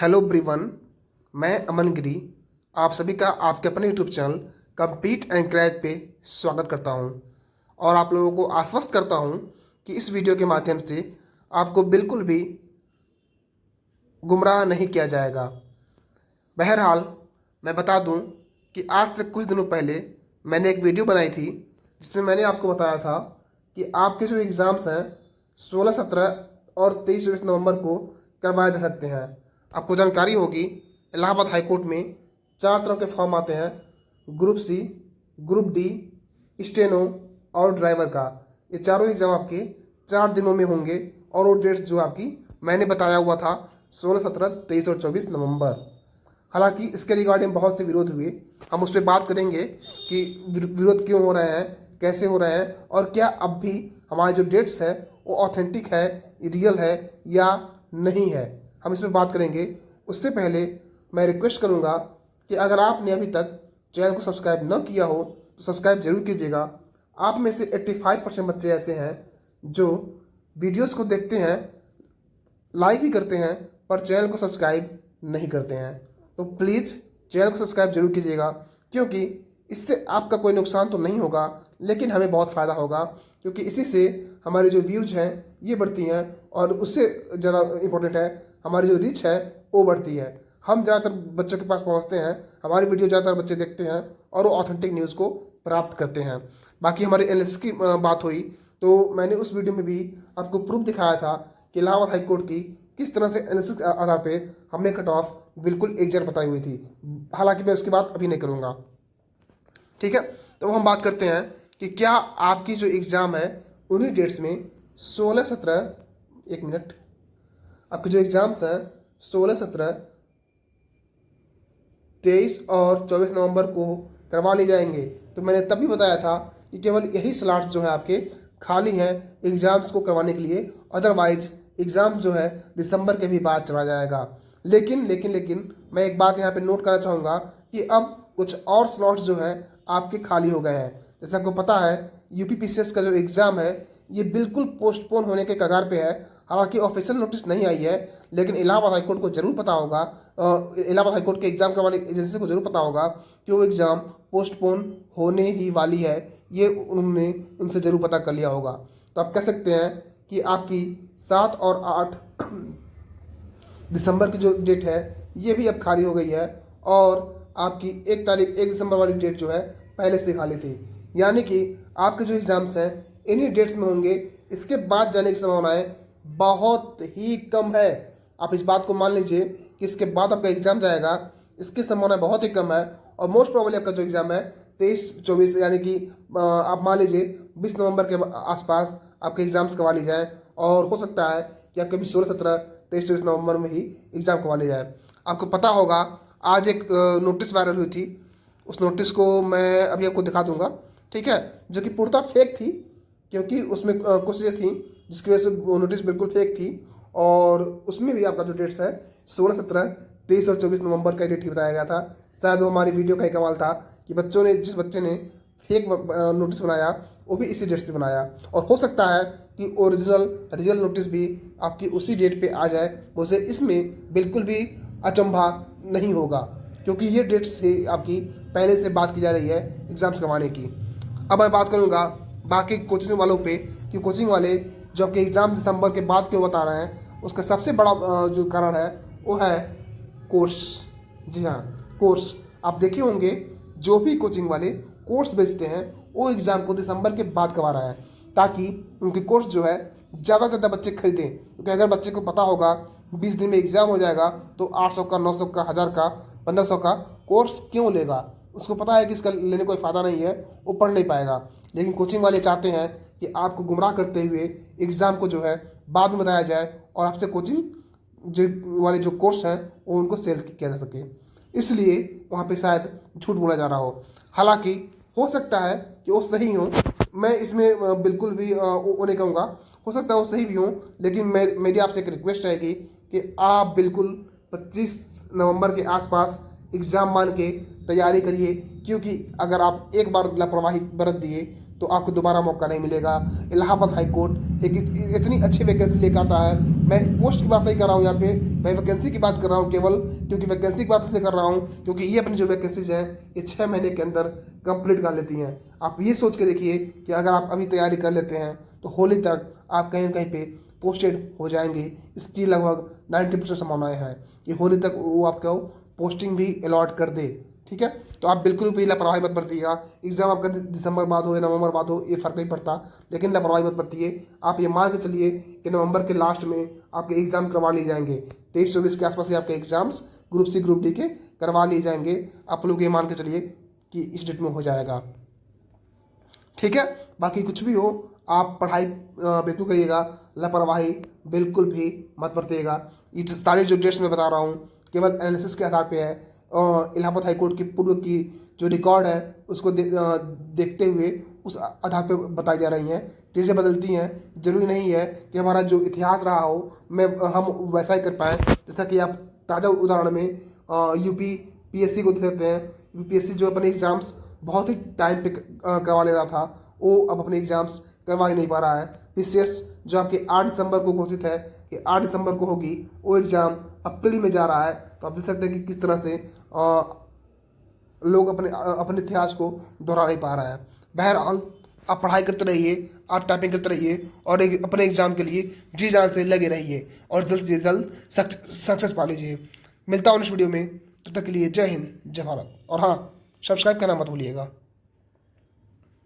Hello everyone, मैं अमन गिरी आप सभी का आपके अपने YouTube channel compete and crack पे स्वागत करता हूं और आप लोगों को आश्वस्त करता हूं कि इस वीडियो के माध्यम से आपको बिल्कुल भी गुमराह नहीं किया जाएगा। बहरहाल मैं बता दूं कि आज से कुछ दिनों पहले मैंने एक वीडियो बनाई थी जिसमें मैंने आपको बताया था कि आपके जो एग्ज़ाम्स हैं 16, 17 और 23, 24 नवंबर को करवाए जा सकते हैं। आपको जानकारी होगी इलाहाबाद हाई कोर्ट में 4 तरह के फॉर्म आते हैं, group C, group D, steno और ड्राइवर का। ये चारों एग्ज़ाम आपके 4 दिनों में होंगे और वो डेट्स जो आपकी मैंने बताया हुआ था 16, 17, 23 और 24 नवंबर। हालांकि इसके रिगार्डिंग बहुत से विरोध हुए, हम उस पर बात करेंगे कि विरोध क्यों हो रहे हैं, कैसे हो रहे हैं और क्या अब भी हमारे जो डेट्स है वो ऑथेंटिक है, रियल है या नहीं है, हम इस पर बात करेंगे। उससे पहले मैं रिक्वेस्ट करूंगा कि अगर आपने अभी तक चैनल को सब्सक्राइब न किया हो तो सब्सक्राइब जरूर कीजिएगा। आप में से 85% बच्चे ऐसे हैं जो वीडियोस को देखते हैं, लाइक भी करते हैं, पर चैनल को सब्सक्राइब नहीं करते हैं। तो प्लीज़ चैनल को सब्सक्राइब जरूर कीजिएगा, क्योंकि इससे आपका कोई नुकसान तो नहीं होगा लेकिन हमें बहुत फ़ायदा होगा, क्योंकि इसी से हमारे जो व्यूज हैं ये बढ़ती हैं और उससे ज़्यादा इम्पोर्टेंट है हमारी जो रीच है वो बढ़ती है। हम ज़्यादातर बच्चों के पास पहुंचते हैं, हमारी वीडियो ज़्यादातर बच्चे देखते हैं और वो ऑथेंटिक न्यूज़ को प्राप्त करते हैं। बाकी हमारे एनालिसिस की बात हुई तो मैंने उस वीडियो में भी आपको प्रूफ दिखाया था कि इलाहाबाद हाई कोर्ट की किस तरह से एनालिसिस के आधार पे हमने कट ऑफ बिल्कुल एग्जैक्ट बताई हुई थी। हालांकि मैं उसकी बात अभी नहीं करूँगा, ठीक है। तो हम बात करते हैं कि क्या आपकी जो एग्ज़ाम है उन्हीं डेट्स में 16, 17, एक मिनट, आपके जो एग्ज़ाम्स हैं 16, 17, 23 और 24 नवंबर को करवा लिए जाएंगे। तो मैंने तभी बताया था कि केवल यही स्लॉट्स जो है आपके खाली हैं एग्ज़ाम्स को करवाने के लिए, अदरवाइज एग्ज़ाम जो है दिसंबर के भी बाद चला जाएगा। लेकिन मैं एक बात यहाँ पे नोट करना चाहूँगा कि अब कुछ और स्लॉट्स जो है आपके खाली हो गए हैं। जैसे आपको पता है यूपीपीसीएस का जो एग्ज़ाम है ये बिल्कुल पोस्टपोन होने के कगार पे है। हालांकि ऑफिशियल नोटिस नहीं आई है, लेकिन इलाहाबाद हाईकोर्ट को जरूर पता होगा, इलाहाबाद हाईकोर्ट के एग्जाम करवाने एजेंसी को जरूर पता होगा कि वो एग्ज़ाम पोस्टपोन होने ही वाली है। ये उन्होंने उनसे जरूर पता कर लिया होगा। तो आप कह सकते हैं कि आपकी 7 और 8 दिसंबर की जो डेट है ये भी अब खाली हो गई है और आपकी 1 दिसंबर वाली डेट जो है पहले से खाली थी। यानी कि आपके जो एग्ज़ाम्स हैं इन्हीं डेट्स में होंगे, इसके बाद जाने की संभावनाएं बहुत ही कम है। आप इस बात को मान लीजिए कि इसके बाद आपका एग्ज़ाम जाएगा, इसकी संभावना बहुत ही कम है और मोस्ट प्रोबेबली आपका जो एग्ज़ाम है 23, 24 यानी कि आप मान लीजिए 20 नवंबर के आसपास आपके एग्ज़ाम्स करवा ली जाए और हो सकता है कि आपके भी 16, 17, 23, 24 नवंबर में ही एग्ज़ाम करवा ली जाए। आपको पता होगा आज एक नोटिस वायरल हुई थी, उस नोटिस को मैं अभी आपको दिखा दूंगा, ठीक है, जो कि पूर्णतः फेक थी, क्योंकि उसमें कुछ चीज़ें थी जिसकी वजह से वो नोटिस बिल्कुल फेक थी। और उसमें भी आपका जो डेट्स है 16, 17, 23 और 24 नवंबर का डेट ही बताया गया था। शायद वो हमारी वीडियो का ही कमाल था कि जिस बच्चे ने फेक नोटिस बनाया वो भी इसी डेट पे बनाया, और हो सकता है कि ओरिजिनल रियल नोटिस भी आपकी उसी डेट पे आ जाए। मुझे इसमें बिल्कुल भी अचंभा नहीं होगा, क्योंकि ये डेट से आपकी पहले से बात की जा रही है एग्ज़ाम्स करवाने की। अब मैं बात करूँगा बाकी कोचिंग वालों पे कि कोचिंग वाले जो आपके एग्ज़ाम दिसंबर के बाद क्यों बता रहे हैं, उसका सबसे बड़ा जो कारण है वो है कोर्स। जी हाँ, कोर्स। आप देखे होंगे जो भी कोचिंग वाले कोर्स बेचते हैं वो एग्ज़ाम को दिसंबर के बाद करवा रहा है, ताकि उनके कोर्स जो है ज़्यादा से ज़्यादा बच्चे खरीदें। क्योंकि अगर बच्चे को पता होगा 20 दिन में एग्ज़ाम हो जाएगा तो 800 का, 900 का, 1000 का, 1500 का कोर्स क्यों लेगा। उसको पता है कि इसका लेने कोई फ़ायदा नहीं है, वो पढ़ नहीं पाएगा। लेकिन कोचिंग वाले चाहते हैं कि आपको गुमराह करते हुए एग्ज़ाम को जो है बाद में बताया जाए और आपसे कोचिंग जो वाले जो कोर्स हैं वो उनको सेल किया जा सके, इसलिए वहाँ पे शायद झूठ बोला जा रहा हो। हालांकि हो सकता है कि वो सही हो, मैं इसमें बिल्कुल भी वो नहीं कहूँगा, हो सकता है वो सही भी हो, लेकिन मेरी आपसे एक रिक्वेस्ट रहेगी कि आप बिल्कुल 25 नवंबर के आसपास एग्ज़ाम मान के तैयारी करिए, क्योंकि अगर आप एक बार लापरवाही बरत दिए तो आपको दोबारा मौका नहीं मिलेगा। इलाहाबाद हाई कोर्ट एक इतनी अच्छी वैकेंसी लेकर आता है। मैं पोस्ट की बात नहीं कर रहा हूँ यहाँ पे, मैं वैकेंसी की बात कर रहा हूँ केवल, क्योंकि वैकेंसी की बात इसलिए कर रहा हूँ क्योंकि ये अपनी जो वैकेंसीज हैं ये 6 महीने के अंदर कंप्लीट कर लेती हैं। आप ये सोच के देखिए कि अगर आप अभी तैयारी कर लेते हैं तो होली तक आप कहीं ना कहीं पे पोस्टेड हो जाएंगे। इसकी लगभग 90% संभावनाएं हैं कि होली तक वो आपको पोस्टिंग भी अलॉट कर दे। ठीक है, तो आप बिल्कुल भी लापरवाही मत बरतिएगा। एग्जाम आपका दिसंबर बाद हो या नवंबर बाद हो ये फर्क नहीं पड़ता, लेकिन लापरवाही मत बरतिए। आप ये मान के चलिए कि नवंबर के लास्ट में आपके एग्जाम करवा लिए जाएंगे। 23-24 के आसपास ही आपके exams group C group D के करवा लिए जाएंगे। आप लोग ये मान के चलिए कि इस डेट में हो जाएगा। ठीक है, बाकी कुछ भी हो आप पढ़ाई बिल्कुल करिएगा, लापरवाही बिल्कुल भी मत बरतिएगा। ये सारी जो डेट्स मैं बता रहा हूँ केवल एनालिसिस के आधार पे है। इलाहाबाद हाई कोर्ट की पूर्व की जो रिकॉर्ड है उसको देखते हुए उस आधार पे बताई जा रही हैं। चीज़ें बदलती हैं, जरूरी नहीं है कि हमारा जो इतिहास रहा हो हम वैसा ही कर पाएँ। जैसा कि आप ताज़ा उदाहरण में यूपी पीएससी को देख सकते हैं। यूपीएससी जो अपने एग्ज़ाम्स बहुत ही टाइम पे करवा ले रहा था, वो अब अपने एग्ज़ाम्स करवा ही नहीं पा रहा है। पीसीएस जो आपके 8 दिसंबर को घोषित है कि 8 दिसंबर को होगी, वो एग्ज़ाम अप्रैल में जा रहा है। तो आप देख सकते हैं कि किस तरह से लोग अपने इतिहास को दोहरा नहीं पा रहा है। बहरहाल आप पढ़ाई करते रहिए, आप टाइपिंग करते रहिए और अपने एग्ज़ाम के लिए जी जान से लगे रहिए और जल्द से जल्द सक्सेस पा लीजिए। मिलता हूँ नेक्स्ट वीडियो में, तब तक के लिए जय हिंद जय भारत। और हाँ, सब्सक्राइब करना मत भूलिएगा।